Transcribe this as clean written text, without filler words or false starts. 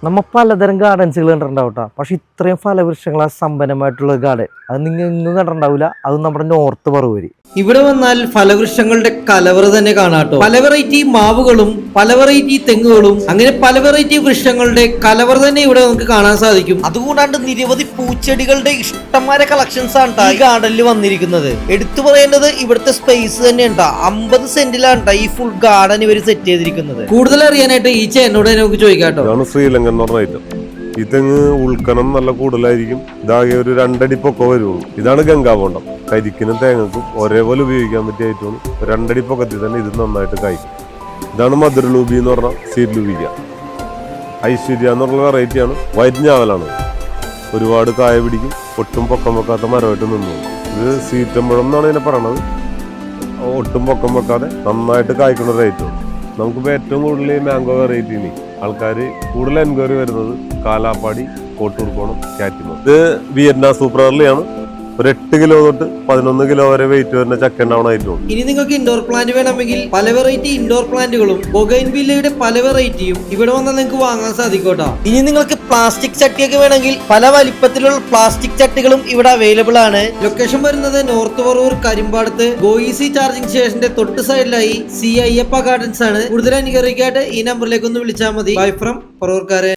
നമ്മ പലതരം ഗാർഡൻസുകൾ കണ്ടിട്ടുണ്ടാവും കേട്ടോ. പക്ഷെ ഇത്രയും ഫലവൃക്ഷങ്ങളാ സമ്പന്നമായിട്ടുള്ള ഗാർഡൻ അത് നിങ്ങൾ ഇങ്ങും കണ്ടിട്ടുണ്ടാവില്ല. അത് നമ്മുടെ നോർത്ത് പറവൂര്. ഇവിടെ വന്നാൽ ഫലവൃക്ഷങ്ങളുടെ കലവറ തന്നെ കാണാട്ടോ. പല വെറൈറ്റി മാവുകളും പല വെറൈറ്റി തെങ്ങുകളും അങ്ങനെ പല വെറൈറ്റി വൃക്ഷങ്ങളുടെ കലവറ തന്നെ ഇവിടെ നമുക്ക് കാണാൻ സാധിക്കും. അതുകൂടാണ്ട് നിരവധി പൂച്ചെടികളുടെ ഇഷ്ടംമാരെ കളക്ഷൻസ് ആണ് ഈ ഗാർഡനിൽ വന്നിരിക്കുന്നത്. എടുത്തു പറയേണ്ടത് ഇവിടുത്തെ സ്പേസ് തന്നെ ഉണ്ടാ 50 സെന്റിലാണ് ഈ ഫുൾ ഗാർഡൻ ഇവർ സെറ്റ് ചെയ്തിരിക്കുന്നത്. കൂടുതൽ അറിയാനായിട്ട് ഈ ചേട്ടനോട് നമുക്ക് ചോദിക്കാട്ടോ. ശ്രീലങ്കൻ എന്ന് പറഞ്ഞ ഐറ്റം ഈ തെങ്ങ് ഉൾക്കനം നല്ല കൂടുതലായിരിക്കും. ഇതാകെ ഒരു 2 അടി പൊക്കം വരുള്ളൂ. ഇതാണ് ഗംഗാബോണ്ടം. കരിക്കിനും തേങ്ങക്കും ഒരേപോലെ ഉപയോഗിക്കാൻ പറ്റിയ ഐറ്റമാണ്. 2 അടി പൊക്കത്തിൽ തന്നെ ഇത് നന്നായിട്ട് കായ്ക്കും. ഇതാണ് മധുരലൂബി എന്ന് പറഞ്ഞ സീഡ് ലൂബിക്ക. ഐശ്വര്യ എന്നുള്ള വെറൈറ്റിയാണ്. വൈറ്റ് ഞാവലാണ്. ഒരുപാട് കായ പിടിക്കും. ഒട്ടും പൊക്കം വെക്കാത്ത മരമായിട്ട് നിന്നു. ഇത് സീറ്റമ്പഴം എന്നാണ് ഇതിനെ പറയണത്. ഒട്ടും പൊക്കം വെക്കാതെ നന്നായിട്ട് കായ്ക്കുന്ന ഒരു ഐറ്റമാണ്. നമുക്കിപ്പോൾ ഏറ്റവും കൂടുതൽ മാംഗോ വെറൈറ്റിയിൽ ആൾക്കാർ കൂടുതൽ എൻക്വയറി വരുന്നത് കാലാപ്പാടി, കോട്ടൂർക്കോണം, കാറ്റിമോ. ഇത് വിയറ്റ്നാം സൂപ്പർ എർലിയാണ്. ഒരു 8 കിലോ തൊട്ട് 11 കിലോ വരെ വെയിറ്റ് വരുന്ന ചക്ക ഉണ്ടാവണമായിട്ടുണ്ട്. ഇനി നിങ്ങൾക്ക് ഇൻഡോർ പ്ലാന്റ് വേണമെങ്കിൽ പല വെറൈറ്റി ഇൻഡോർ പ്ലാന്റുകളും ബൊഗൈൻവില്ലയുടെ പല വെറൈറ്റിയും ഇവിടെ വന്നാൽ നിങ്ങൾക്ക് വാങ്ങാൻ സാധിക്കോട്ടോ. ഇനി നിങ്ങൾക്ക് പ്ലാസ്റ്റിക് ചട്ടിയൊക്കെ വേണമെങ്കിൽ പല വലിപ്പത്തിലുള്ള പ്ലാസ്റ്റിക് ചട്ടികളും ഇവിടെ അവൈലബിൾ ആണ്. ലൊക്കേഷൻ വരുന്നത് നോർത്ത് പറവൂർ കരിമ്പാടത്ത് ഗോയിസി ചാർജിംഗ് സ്റ്റേഷന്റെ തൊട്ട് സൈഡിലായി സി അയ്യപ്പ ഗാർഡൻസ് ആണ്. കൂടുതൽ അനുകരിക്കായിട്ട് ഈ നമ്പറിലേക്ക് ഒന്ന് വിളിച്ചാൽ മതി. Bye from പറവൂർക്കാരെ.